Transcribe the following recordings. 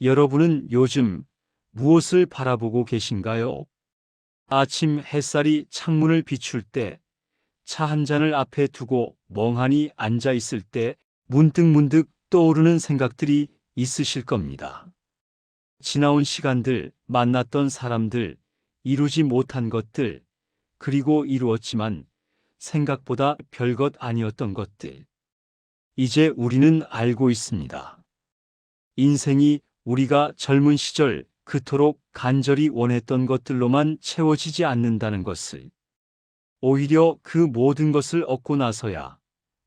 여러분은 요즘 무엇을 바라보고 계신가요? 아침 햇살이 창문을 비출 때, 차 한 잔을 앞에 두고 멍하니 앉아 있을 때 문득문득 떠오르는 생각들이 있으실 겁니다. 지나온 시간들, 만났던 사람들, 이루지 못한 것들, 그리고 이루었지만 생각보다 별것 아니었던 것들. 이제 우리는 알고 있습니다. 인생이 우리가 젊은 시절 그토록 간절히 원했던 것들로만 채워지지 않는다는 것을. 오히려 그 모든 것을 얻고 나서야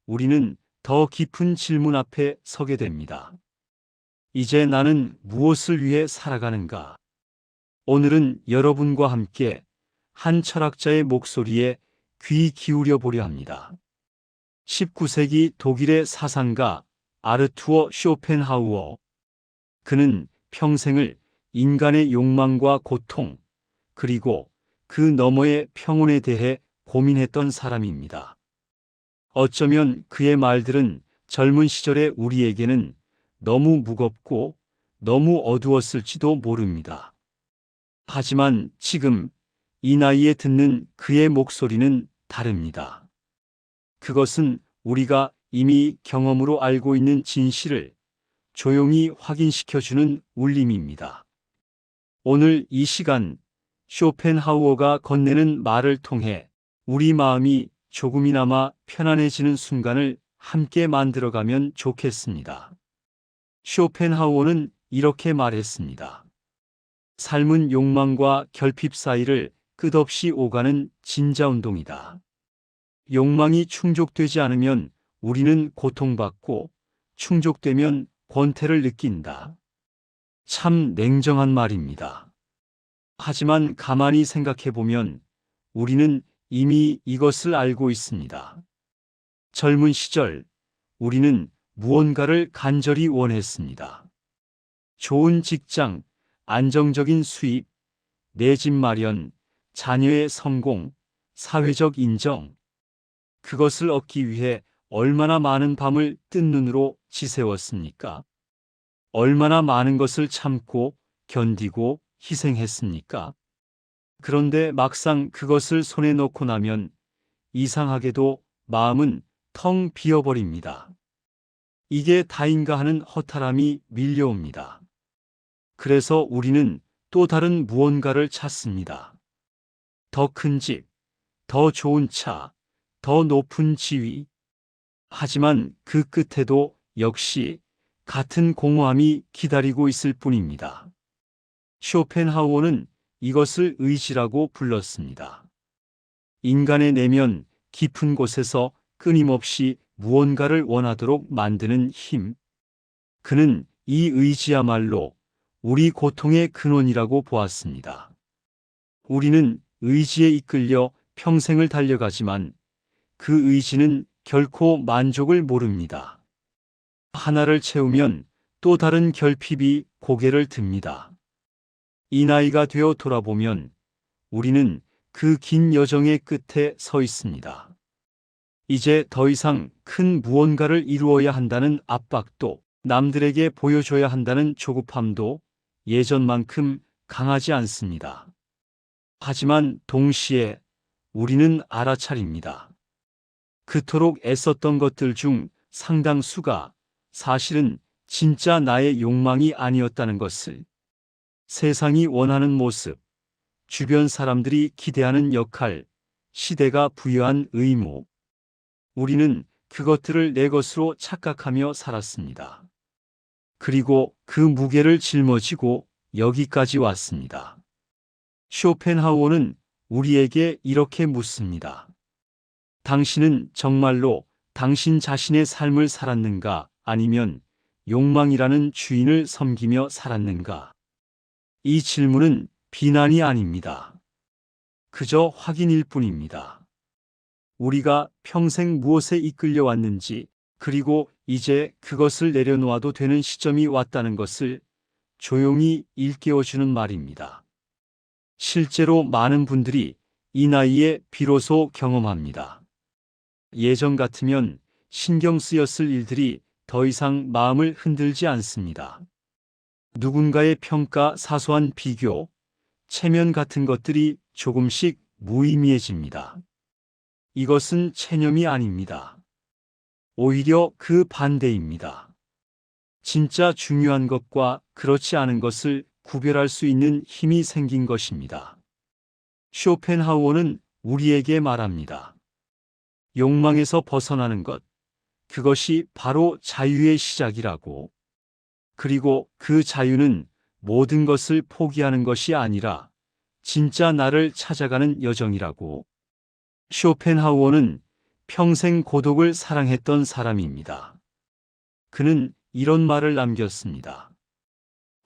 우리는 더 깊은 질문 앞에 서게 됩니다. 이제 나는 무엇을 위해 살아가는가? 오늘은 여러분과 함께 한 철학자의 목소리에 귀 기울여 보려 합니다. 19세기 독일의 사상가 아르투어 쇼펜하우어. 그는 평생을 인간의 욕망과 고통, 그리고 그 너머의 평온에 대해 고민했던 사람입니다. 어쩌면 그의 말들은 젊은 시절의 우리에게는 너무 무겁고 너무 어두웠을지도 모릅니다. 하지만 지금 이 나이에 듣는 그의 목소리는 다릅니다. 그것은 우리가 이미 경험으로 알고 있는 진실을 조용히 확인시켜주는 울림입니다. 오늘 이 시간 쇼펜하우어가 건네는 말을 통해 우리 마음이 조금이나마 편안해지는 순간을 함께 만들어가면 좋겠습니다. 쇼펜하우어는 이렇게 말했습니다. 삶은 욕망과 결핍 사이를 끝없이 오가는 진자운동이다. 욕망이 충족되지 않으면 우리는 고통받고 충족되면 권태를 느낀다. 참 냉정한 말입니다. 하지만 가만히 생각해보면 우리는 이미 이것을 알고 있습니다. 젊은 시절 우리는 무언가를 간절히 원했습니다. 좋은 직장, 안정적인 수입, 내 집 마련, 자녀의 성공, 사회적 인정. 그것을 얻기 위해 얼마나 많은 밤을 뜬 눈으로 지새웠습니까? 얼마나 많은 것을 참고 견디고 희생했습니까? 그런데 막상 그것을 손에 넣고 나면 이상하게도 마음은 텅 비어버립니다. 이게 다인가 하는 허탈함이 밀려옵니다. 그래서 우리는 또 다른 무언가를 찾습니다. 더 큰 집, 더 좋은 차, 더 높은 지위. 하지만 그 끝에도 역시 같은 공허함이 기다리고 있을 뿐입니다. 쇼펜하우어는 이것을 의지라고 불렀습니다. 인간의 내면 깊은 곳에서 끊임없이 무언가를 원하도록 만드는 힘. 그는 이 의지야말로 우리 고통의 근원이라고 보았습니다. 우리는 의지에 이끌려 평생을 달려가지만 그 의지는 결코 만족을 모릅니다. 하나를 채우면 또 다른 결핍이 고개를 듭니다. 이 나이가 되어 돌아보면 우리는 그 긴 여정의 끝에 서 있습니다. 이제 더 이상 큰 무언가를 이루어야 한다는 압박도, 남들에게 보여줘야 한다는 조급함도 예전만큼 강하지 않습니다. 하지만 동시에 우리는 알아차립니다. 그토록 애썼던 것들 중 상당수가 사실은 진짜 나의 욕망이 아니었다는 것을. 세상이 원하는 모습, 주변 사람들이 기대하는 역할, 시대가 부여한 의무. 우리는 그것들을 내 것으로 착각하며 살았습니다. 그리고 그 무게를 짊어지고 여기까지 왔습니다. 쇼펜하우어는 우리에게 이렇게 묻습니다. 당신은 정말로 당신 자신의 삶을 살았는가, 아니면 욕망이라는 주인을 섬기며 살았는가? 이 질문은 비난이 아닙니다. 그저 확인일 뿐입니다. 우리가 평생 무엇에 이끌려 왔는지, 그리고 이제 그것을 내려놓아도 되는 시점이 왔다는 것을 조용히 일깨워주는 말입니다. 실제로 많은 분들이 이 나이에 비로소 경험합니다. 예전 같으면 신경 쓰였을 일들이 더 이상 마음을 흔들지 않습니다. 누군가의 평가, 사소한 비교, 체면 같은 것들이 조금씩 무의미해집니다. 이것은 체념이 아닙니다. 오히려 그 반대입니다. 진짜 중요한 것과 그렇지 않은 것을 구별할 수 있는 힘이 생긴 것입니다. 쇼펜하우어는 우리에게 말합니다. 욕망에서 벗어나는 것, 그것이 바로 자유의 시작이라고. 그리고 그 자유는 모든 것을 포기하는 것이 아니라 진짜 나를 찾아가는 여정이라고. 쇼펜하우어는 평생 고독을 사랑했던 사람입니다. 그는 이런 말을 남겼습니다.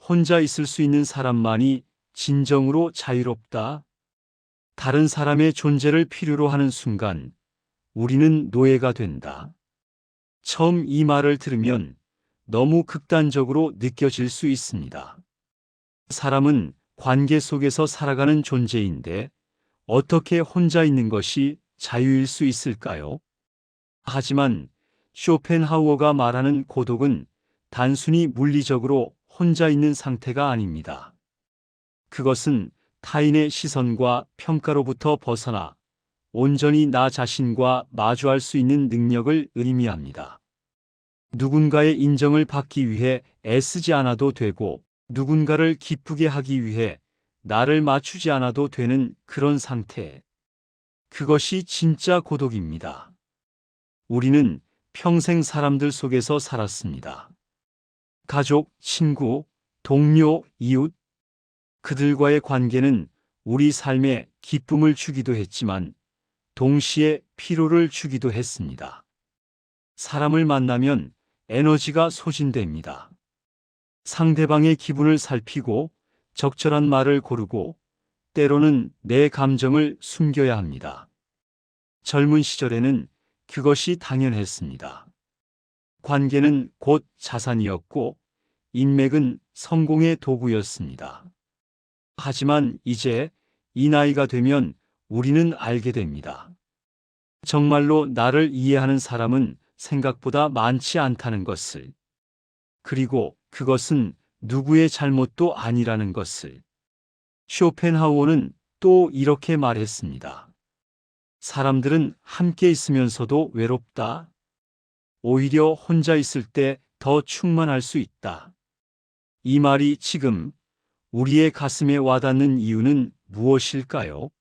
혼자 있을 수 있는 사람만이 진정으로 자유롭다. 다른 사람의 존재를 필요로 하는 순간 우리는 노예가 된다. 처음 이 말을 들으면 너무 극단적으로 느껴질 수 있습니다. 사람은 관계 속에서 살아가는 존재인데 어떻게 혼자 있는 것이 자유일 수 있을까요? 하지만 쇼펜하우어가 말하는 고독은 단순히 물리적으로 혼자 있는 상태가 아닙니다. 그것은 타인의 시선과 평가로부터 벗어나 온전히 나 자신과 마주할 수 있는 능력을 의미합니다. 누군가의 인정을 받기 위해 애쓰지 않아도 되고 누군가를 기쁘게 하기 위해 나를 맞추지 않아도 되는 그런 상태. 그것이 진짜 고독입니다. 우리는 평생 사람들 속에서 살았습니다. 가족, 친구, 동료, 이웃. 그들과의 관계는 우리 삶에 기쁨을 주기도 했지만 동시에 피로를 주기도 했습니다. 사람을 만나면 에너지가 소진됩니다. 상대방의 기분을 살피고 적절한 말을 고르고 때로는 내 감정을 숨겨야 합니다. 젊은 시절에는 그것이 당연했습니다. 관계는 곧 자산이었고 인맥은 성공의 도구였습니다. 하지만 이제 이 나이가 되면 우리는 알게 됩니다. 정말로 나를 이해하는 사람은 생각보다 많지 않다는 것을. 그리고 그것은 누구의 잘못도 아니라는 것을. 쇼펜하우어는 또 이렇게 말했습니다. 사람들은 함께 있으면서도 외롭다. 오히려 혼자 있을 때 더 충만할 수 있다. 이 말이 지금 우리의 가슴에 와닿는 이유는 무엇일까요?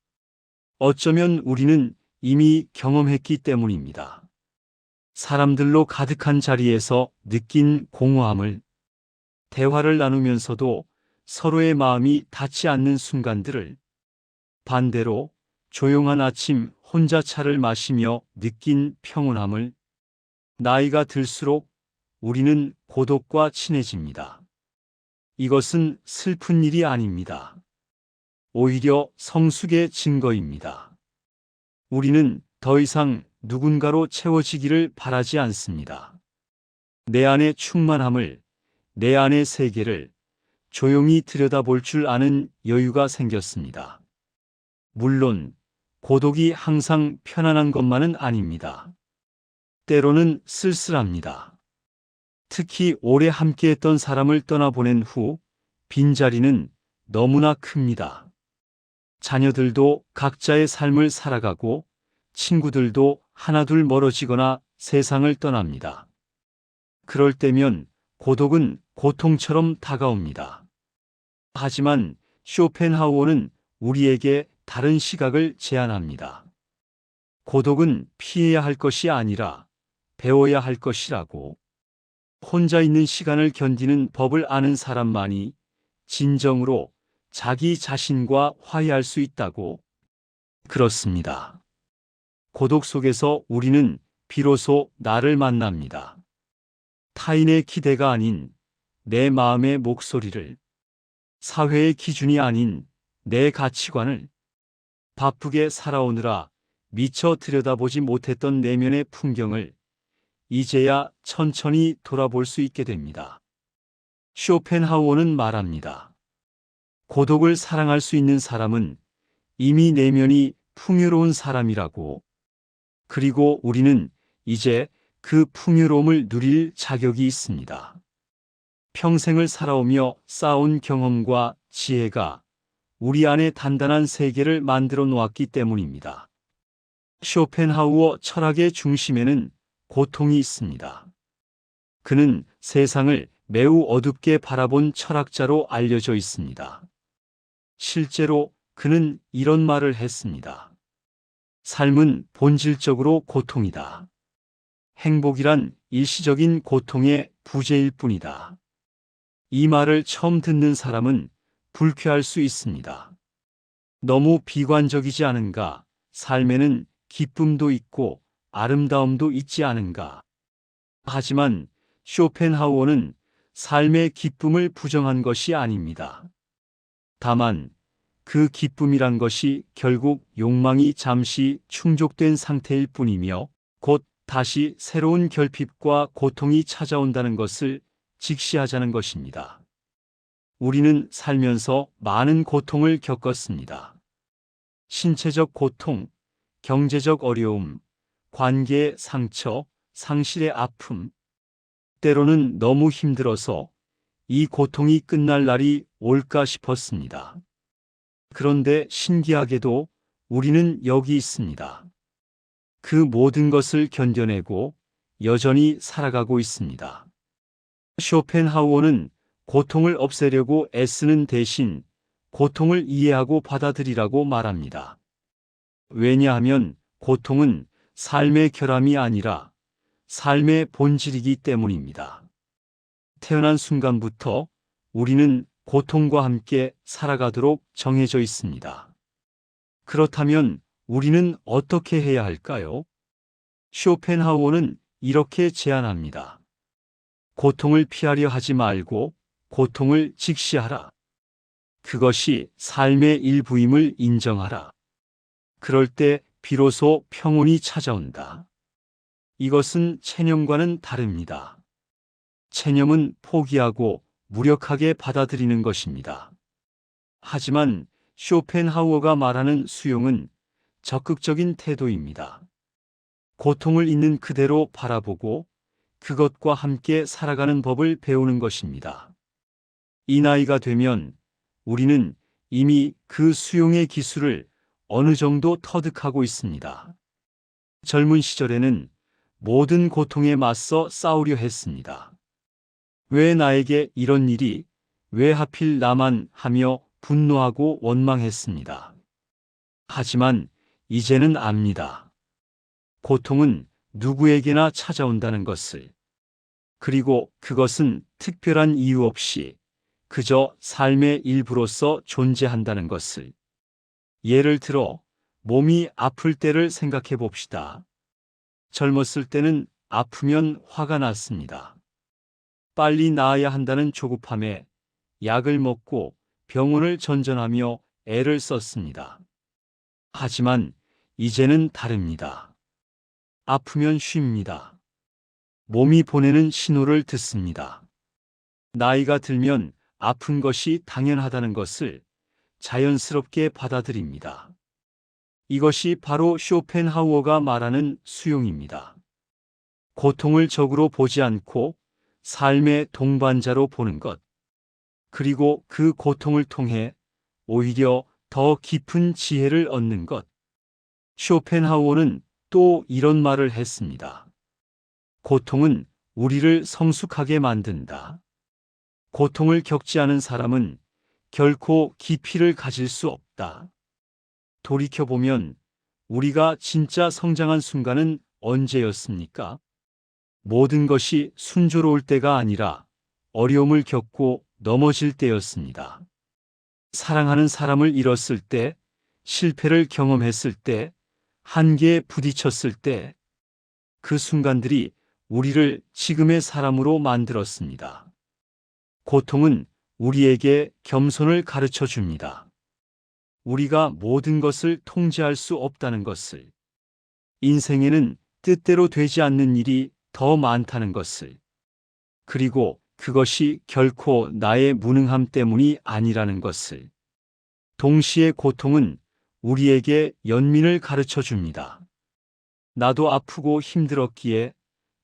어쩌면 우리는 이미 경험했기 때문입니다. 사람들로 가득한 자리에서 느낀 공허함을, 대화를 나누면서도 서로의 마음이 닿지 않는 순간들을, 반대로 조용한 아침 혼자 차를 마시며 느낀 평온함을. 나이가 들수록 우리는 고독과 친해집니다. 이것은 슬픈 일이 아닙니다. 오히려 성숙의 증거입니다. 우리는 더 이상 누군가로 채워지기를 바라지 않습니다. 내 안의 충만함을, 내 안의 세계를 조용히 들여다볼 줄 아는 여유가 생겼습니다. 물론 고독이 항상 편안한 것만은 아닙니다. 때로는 쓸쓸합니다. 특히 오래 함께했던 사람을 떠나보낸 후 빈자리는 너무나 큽니다. 자녀들도 각자의 삶을 살아가고 친구들도 하나둘 멀어지거나 세상을 떠납니다. 그럴 때면 고독은 고통처럼 다가옵니다. 하지만 쇼펜하우어는 우리에게 다른 시각을 제안합니다. 고독은 피해야 할 것이 아니라 배워야 할 것이라고. 혼자 있는 시간을 견디는 법을 아는 사람만이 진정으로 자기 자신과 화해할 수 있다고. 그렇습니다. 고독 속에서 우리는 비로소 나를 만납니다. 타인의 기대가 아닌 내 마음의 목소리를, 사회의 기준이 아닌 내 가치관을, 바쁘게 살아오느라 미처 들여다보지 못했던 내면의 풍경을 이제야 천천히 돌아볼 수 있게 됩니다. 쇼펜하우어는 말합니다. 고독을 사랑할 수 있는 사람은 이미 내면이 풍요로운 사람이라고. 그리고 우리는 이제 그 풍요로움을 누릴 자격이 있습니다. 평생을 살아오며 쌓아온 경험과 지혜가 우리 안에 단단한 세계를 만들어 놓았기 때문입니다. 쇼펜하우어 철학의 중심에는 고통이 있습니다. 그는 세상을 매우 어둡게 바라본 철학자로 알려져 있습니다. 실제로 그는 이런 말을 했습니다. 삶은 본질적으로 고통이다. 행복이란 일시적인 고통의 부재일 뿐이다. 이 말을 처음 듣는 사람은 불쾌할 수 있습니다. 너무 비관적이지 않은가? 삶에는 기쁨도 있고 아름다움도 있지 않은가? 하지만 쇼펜하우어는 삶의 기쁨을 부정한 것이 아닙니다. 다만 그 기쁨이란 것이 결국 욕망이 잠시 충족된 상태일 뿐이며 곧 다시 새로운 결핍과 고통이 찾아온다는 것을 직시하자는 것입니다. 우리는 살면서 많은 고통을 겪었습니다. 신체적 고통, 경제적 어려움, 관계의 상처, 상실의 아픔, 때로는 너무 힘들어서 이 고통이 끝날 날이 올까 싶었습니다. 그런데 신기하게도 우리는 여기 있습니다. 그 모든 것을 견뎌내고 여전히 살아가고 있습니다. 쇼펜하우어는 고통을 없애려고 애쓰는 대신 고통을 이해하고 받아들이라고 말합니다. 왜냐하면 고통은 삶의 결함이 아니라 삶의 본질이기 때문입니다. 태어난 순간부터 우리는 고통과 함께 살아가도록 정해져 있습니다. 그렇다면 우리는 어떻게 해야 할까요? 쇼펜하우어는 이렇게 제안합니다. 고통을 피하려 하지 말고 고통을 직시하라. 그것이 삶의 일부임을 인정하라. 그럴 때 비로소 평온이 찾아온다. 이것은 체념과는 다릅니다. 체념은 포기하고 무력하게 받아들이는 것입니다. 하지만 쇼펜하우어가 말하는 수용은 적극적인 태도입니다. 고통을 있는 그대로 바라보고 그것과 함께 살아가는 법을 배우는 것입니다. 이 나이가 되면 우리는 이미 그 수용의 기술을 어느 정도 터득하고 있습니다. 젊은 시절에는 모든 고통에 맞서 싸우려 했습니다. 왜 나에게 이런 일이, 왜 하필 나만 하며 분노하고 원망했습니다. 하지만 이제는 압니다. 고통은 누구에게나 찾아온다는 것을. 그리고 그것은 특별한 이유 없이 그저 삶의 일부로서 존재한다는 것을. 예를 들어 몸이 아플 때를 생각해 봅시다. 젊었을 때는 아프면 화가 났습니다. 빨리 나아야 한다는 조급함에 약을 먹고 병원을 전전하며 애를 썼습니다. 하지만 이제는 다릅니다. 아프면 쉽니다. 몸이 보내는 신호를 듣습니다. 나이가 들면 아픈 것이 당연하다는 것을 자연스럽게 받아들입니다. 이것이 바로 쇼펜하우어가 말하는 수용입니다. 고통을 적으로 보지 않고 삶의 동반자로 보는 것. 그리고 그 고통을 통해 오히려 더 깊은 지혜를 얻는 것. 쇼펜하우어는 또 이런 말을 했습니다. 고통은 우리를 성숙하게 만든다. 고통을 겪지 않은 사람은 결코 깊이를 가질 수 없다. 돌이켜보면 우리가 진짜 성장한 순간은 언제였습니까? 모든 것이 순조로울 때가 아니라 어려움을 겪고 넘어질 때였습니다. 사랑하는 사람을 잃었을 때, 실패를 경험했을 때, 한계에 부딪혔을 때, 그 순간들이 우리를 지금의 사람으로 만들었습니다. 고통은 우리에게 겸손을 가르쳐 줍니다. 우리가 모든 것을 통제할 수 없다는 것을. 인생에는 뜻대로 되지 않는 일이 더 많다는 것을. 그리고 그것이 결코 나의 무능함 때문이 아니라는 것을. 동시에 고통은 우리에게 연민을 가르쳐 줍니다. 나도 아프고 힘들었기에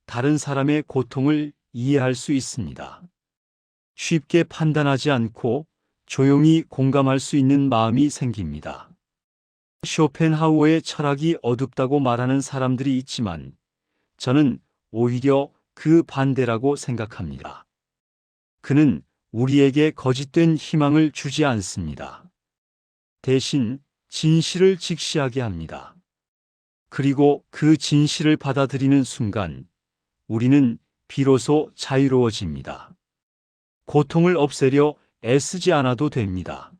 다른 사람의 고통을 이해할 수 있습니다. 쉽게 판단하지 않고 조용히 공감할 수 있는 마음이 생깁니다. 쇼펜하우어의 철학이 어둡다고 말하는 사람들이 있지만 저는 오히려 그 반대라고 생각합니다. 그는 우리에게 거짓된 희망을 주지 않습니다. 대신 진실을 직시하게 합니다. 그리고 그 진실을 받아들이는 순간 우리는 비로소 자유로워집니다. 고통을 없애려 애쓰지 않아도 됩니다.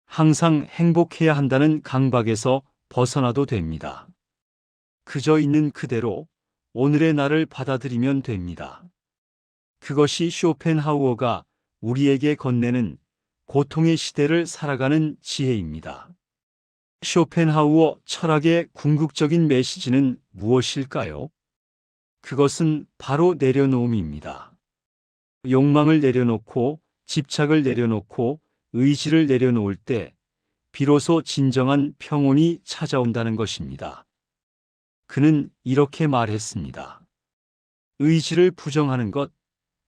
항상 행복해야 한다는 강박에서 벗어나도 됩니다. 그저 있는 그대로 오늘의 나를 받아들이면 됩니다. 그것이 쇼펜하우어가 우리에게 건네는 고통의 시대를 살아가는 지혜입니다. 쇼펜하우어 철학의 궁극적인 메시지는 무엇일까요? 그것은 바로 내려놓음입니다. 욕망을 내려놓고 집착을 내려놓고 의지를 내려놓을 때 비로소 진정한 평온이 찾아온다는 것입니다. 그는 이렇게 말했습니다. 의지를 부정하는 것,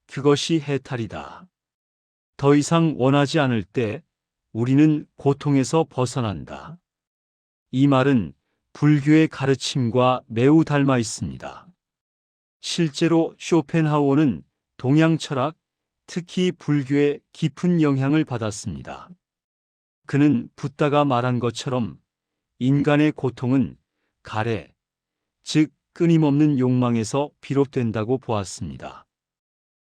그것이 해탈이다. 더 이상 원하지 않을 때 우리는 고통에서 벗어난다. 이 말은 불교의 가르침과 매우 닮아 있습니다. 실제로 쇼펜하우어는 동양 철학, 특히 불교에 깊은 영향을 받았습니다. 그는 붓다가 말한 것처럼 인간의 고통은 가래, 즉 끊임없는 욕망에서 비롯된다고 보았습니다.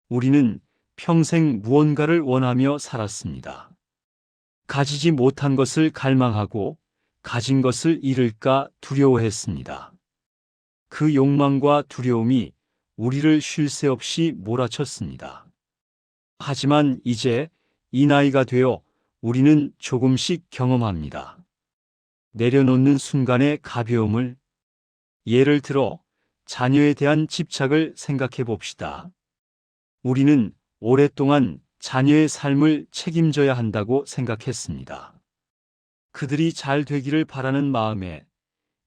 우리는 평생 무언가를 원하며 살았습니다. 가지지 못한 것을 갈망하고 가진 것을 잃을까 두려워했습니다. 그 욕망과 두려움이 우리를 쉴 새 없이 몰아쳤습니다. 하지만 이제 이 나이가 되어 우리는 조금씩 경험합니다. 내려놓는 순간의 가벼움을, 예를 들어 자녀에 대한 집착을 생각해 봅시다. 우리는 오랫동안 자녀의 삶을 책임져야 한다고 생각했습니다. 그들이 잘 되기를 바라는 마음에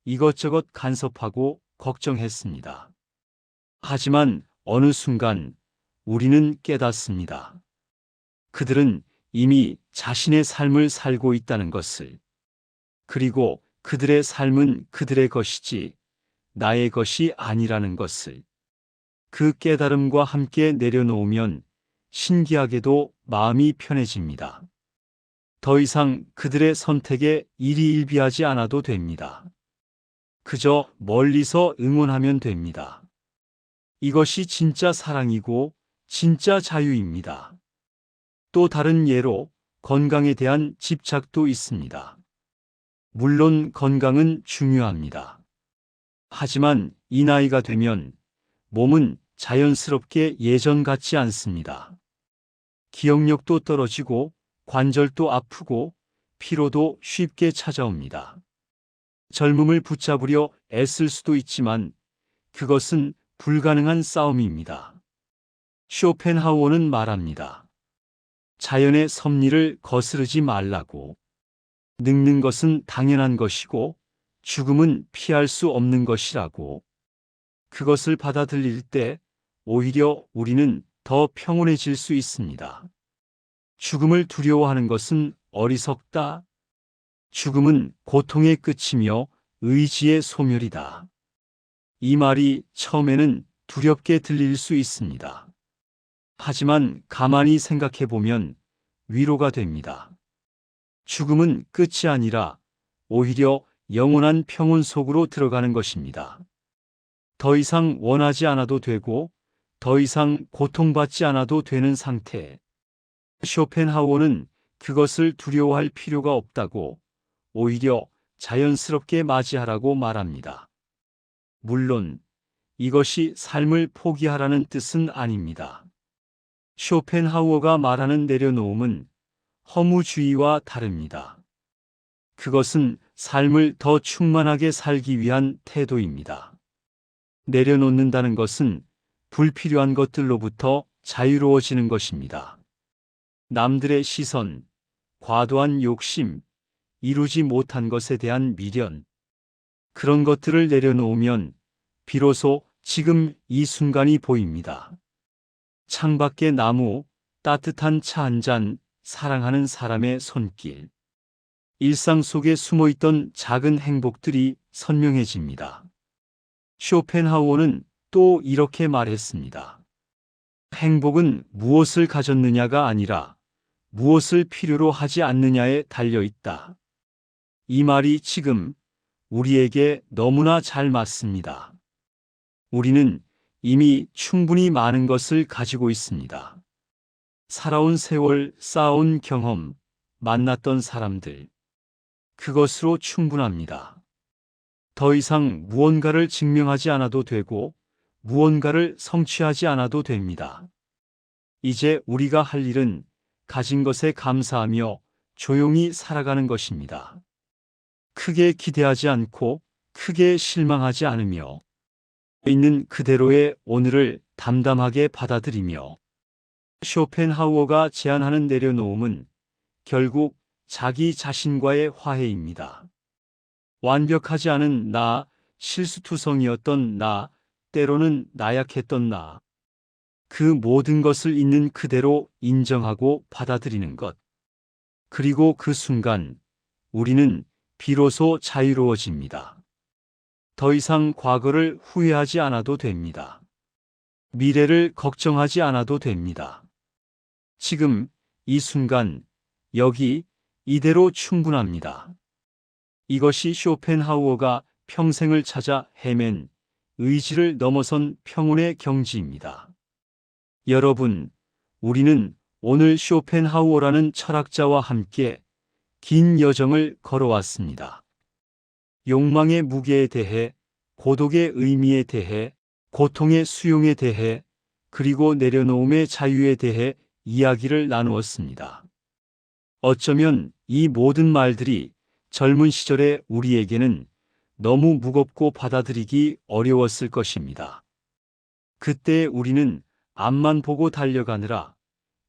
이것저것 간섭하고 걱정했습니다. 하지만 어느 순간 우리는 깨닫습니다. 그들은 이미 자신의 삶을 살고 있다는 것을. 그리고 그들의 삶은 그들의 것이지 나의 것이 아니라는 것을. 그 깨달음과 함께 내려놓으면 신기하게도 마음이 편해집니다. 더 이상 그들의 선택에 일희일비하지 않아도 됩니다. 그저 멀리서 응원하면 됩니다. 이것이 진짜 사랑이고 진짜 자유입니다. 또 다른 예로 건강에 대한 집착도 있습니다. 물론 건강은 중요합니다. 하지만 이 나이가 되면 몸은 자연스럽게 예전 같지 않습니다. 기억력도 떨어지고 관절도 아프고 피로도 쉽게 찾아옵니다. 젊음을 붙잡으려 애쓸 수도 있지만 그것은 불가능한 싸움입니다. 쇼펜하우어는 말합니다. 자연의 섭리를 거스르지 말라고. 늙는 것은 당연한 것이고 죽음은 피할 수 없는 것이라고. 그것을 받아들일 때 오히려 우리는 더 평온해질 수 있습니다. 죽음을 두려워하는 것은 어리석다. 죽음은 고통의 끝이며 의지의 소멸이다. 이 말이 처음에는 두렵게 들릴 수 있습니다. 하지만 가만히 생각해 보면 위로가 됩니다. 죽음은 끝이 아니라 오히려 영원한 평온 속으로 들어가는 것입니다. 더 이상 원하지 않아도 되고 더 이상 고통받지 않아도 되는 상태. 쇼펜하우어는 그것을 두려워할 필요가 없다고 오히려 자연스럽게 맞이하라고 말합니다. 물론 이것이 삶을 포기하라는 뜻은 아닙니다. 쇼펜하우어가 말하는 내려놓음은 허무주의와 다릅니다. 그것은 삶을 더 충만하게 살기 위한 태도입니다. 내려놓는다는 것은 불필요한 것들로부터 자유로워지는 것입니다. 남들의 시선, 과도한 욕심, 이루지 못한 것에 대한 미련, 그런 것들을 내려놓으면 비로소 지금 이 순간이 보입니다. 창밖의 나무, 따뜻한 차 한 잔, 사랑하는 사람의 손길. 일상 속에 숨어 있던 작은 행복들이 선명해집니다. 쇼펜하우어는 또 이렇게 말했습니다. 행복은 무엇을 가졌느냐가 아니라 무엇을 필요로 하지 않느냐에 달려 있다. 이 말이 지금 우리에게 너무나 잘 맞습니다. 우리는 이미 충분히 많은 것을 가지고 있습니다. 살아온 세월, 쌓아온 경험, 만났던 사람들. 그것으로 충분합니다. 더 이상 무언가를 증명하지 않아도 되고 무언가를 성취하지 않아도 됩니다. 이제 우리가 할 일은 가진 것에 감사하며 조용히 살아가는 것입니다. 크게 기대하지 않고 크게 실망하지 않으며 있는 그대로의 오늘을 담담하게 받아들이며 쇼펜하우어가 제안하는 내려놓음은 결국 자기 자신과의 화해입니다. 완벽하지 않은 나, 실수투성이었던 나, 때로는 나약했던 나. 그 모든 것을 있는 그대로 인정하고 받아들이는 것. 그리고 그 순간 우리는 비로소 자유로워집니다. 더 이상 과거를 후회하지 않아도 됩니다. 미래를 걱정하지 않아도 됩니다. 지금 이 순간 여기 이대로 충분합니다. 이것이 쇼펜하우어가 평생을 찾아 헤맨 의지를 넘어선 평온의 경지입니다. 여러분, 우리는 오늘 쇼펜하우어라는 철학자와 함께 긴 여정을 걸어왔습니다. 욕망의 무게에 대해, 고독의 의미에 대해, 고통의 수용에 대해, 그리고 내려놓음의 자유에 대해 이야기를 나누었습니다. 어쩌면 이 모든 말들이 젊은 시절의 우리에게는 너무 무겁고 받아들이기 어려웠을 것입니다. 그때 우리는 앞만 보고 달려가느라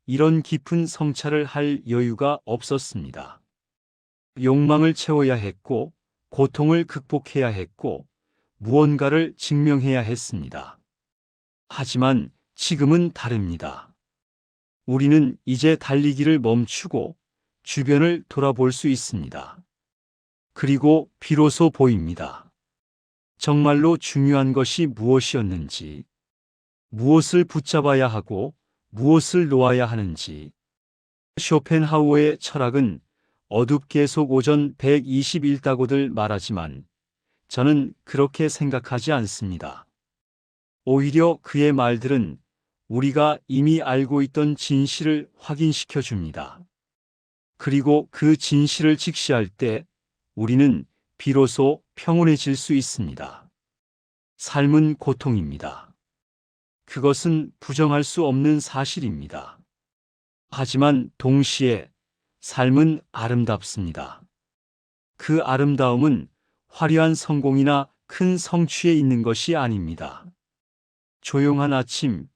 이런 깊은 성찰을 할 여유가 없었습니다. 욕망을 채워야 했고, 고통을 극복해야 했고, 무언가를 증명해야 했습니다. 하지만 지금은 다릅니다. 우리는 이제 달리기를 멈추고 주변을 돌아볼 수 있습니다. 그리고 비로소 보입니다. 정말로 중요한 것이 무엇이었는지, 무엇을 붙잡아야 하고 무엇을 놓아야 하는지. 쇼펜하우어의 철학은 어둡게 속 오전 121다고들 말하지만 저는 그렇게 생각하지 않습니다. 오히려 그의 말들은 우리가 이미 알고 있던 진실을 확인시켜 줍니다. 그리고 그 진실을 직시할 때 우리는 비로소 평온해질 수 있습니다. 삶은 고통입니다. 그것은 부정할 수 없는 사실입니다. 하지만 동시에 삶은 아름답습니다. 그 아름다움은 화려한 성공이나 큰 성취에 있는 것이 아닙니다. 조용한 아침,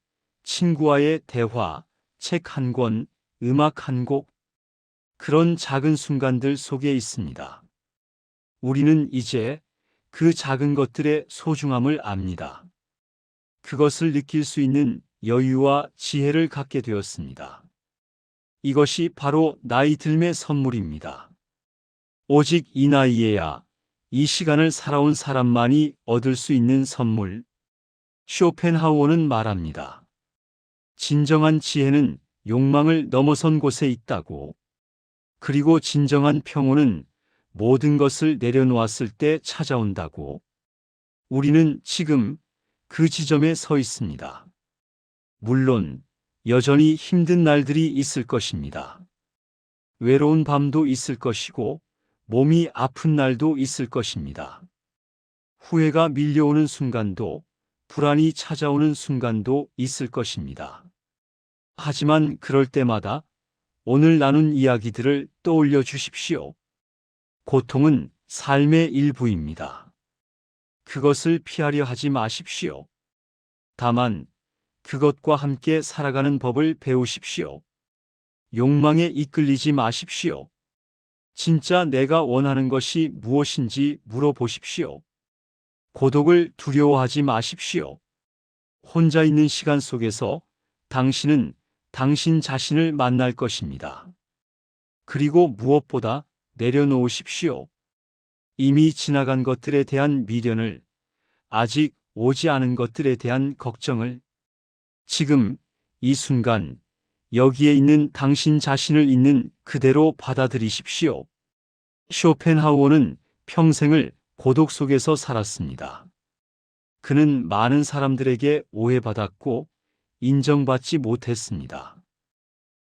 친구와의 대화, 책 한 권, 음악 한 곡, 그런 작은 순간들 속에 있습니다. 우리는 이제 그 작은 것들의 소중함을 압니다. 그것을 느낄 수 있는 여유와 지혜를 갖게 되었습니다. 이것이 바로 나이 들매 선물입니다. 오직 이 나이에야 이 시간을 살아온 사람만이 얻을 수 있는 선물. 쇼펜하우어는 말합니다. 진정한 지혜는 욕망을 넘어선 곳에 있다고. 그리고 진정한 평온은 모든 것을 내려놓았을 때 찾아온다고. 우리는 지금 그 지점에 서 있습니다. 물론 여전히 힘든 날들이 있을 것입니다. 외로운 밤도 있을 것이고 몸이 아픈 날도 있을 것입니다. 후회가 밀려오는 순간도 불안이 찾아오는 순간도 있을 것입니다. 하지만 그럴 때마다 오늘 나눈 이야기들을 떠올려 주십시오. 고통은 삶의 일부입니다. 그것을 피하려 하지 마십시오. 다만 그것과 함께 살아가는 법을 배우십시오. 욕망에 이끌리지 마십시오. 진짜 내가 원하는 것이 무엇인지 물어보십시오. 고독을 두려워하지 마십시오. 혼자 있는 시간 속에서 당신은 당신 자신을 만날 것입니다. 그리고 무엇보다 내려놓으십시오. 이미 지나간 것들에 대한 미련을, 아직 오지 않은 것들에 대한 걱정을. 지금 이 순간 여기에 있는 당신 자신을 있는 그대로 받아들이십시오. 쇼펜하우어는 평생을 고독 속에서 살았습니다. 그는 많은 사람들에게 오해받았고 인정받지 못했습니다.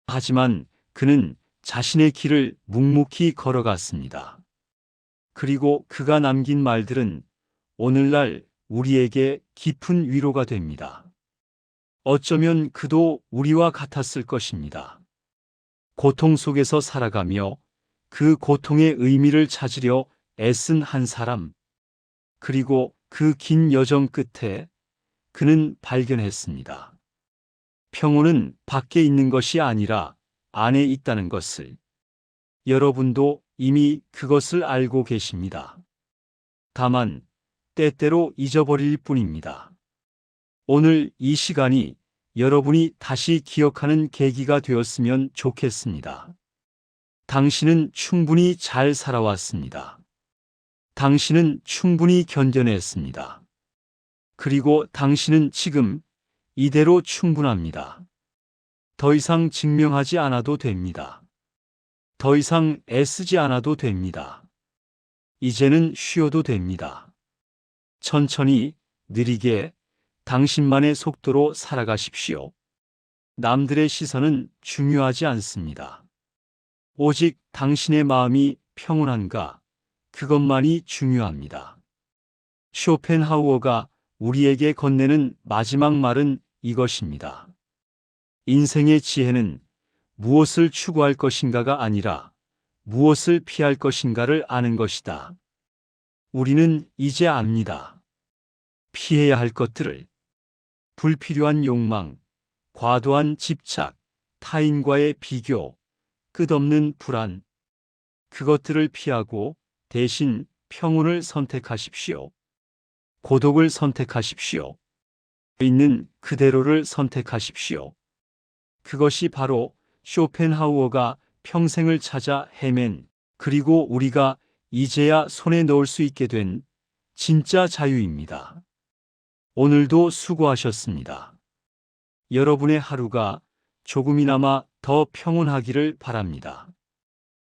하지만 그는 자신의 길을 묵묵히 걸어갔습니다. 그리고 그가 남긴 말들은 오늘날 우리에게 깊은 위로가 됩니다. 어쩌면 그도 우리와 같았을 것입니다. 고통 속에서 살아가며 그 고통의 의미를 찾으려 애쓴 한 사람. 그리고 그 긴 여정 끝에 그는 발견했습니다. 평온은 밖에 있는 것이 아니라 안에 있다는 것을. 여러분도 이미 그것을 알고 계십니다. 다만 때때로 잊어버릴 뿐입니다. 오늘 이 시간이 여러분이 다시 기억하는 계기가 되었으면 좋겠습니다. 당신은 충분히 잘 살아왔습니다. 당신은 충분히 견뎌냈습니다. 그리고 당신은 지금 이대로 충분합니다. 더 이상 증명하지 않아도 됩니다. 더 이상 애쓰지 않아도 됩니다. 이제는 쉬어도 됩니다. 천천히, 느리게, 당신만의 속도로 살아가십시오. 남들의 시선은 중요하지 않습니다. 오직 당신의 마음이 평온한가, 그것만이 중요합니다. 쇼펜하우어가 우리에게 건네는 마지막 말은 이것입니다. 인생의 지혜는 무엇을 추구할 것인가가 아니라 무엇을 피할 것인가를 아는 것이다. 우리는 이제 압니다. 피해야 할 것들을. 불필요한 욕망, 과도한 집착, 타인과의 비교, 끝없는 불안. 그것들을 피하고 대신 평온을 선택하십시오. 고독을 선택하십시오. 있는 그대로를 선택하십시오. 그것이 바로 쇼펜하우어가 평생을 찾아 헤맨, 그리고 우리가 이제야 손에 넣을 수 있게 된 진짜 자유입니다. 오늘도 수고하셨습니다. 여러분의 하루가 조금이나마 더 평온하기를 바랍니다.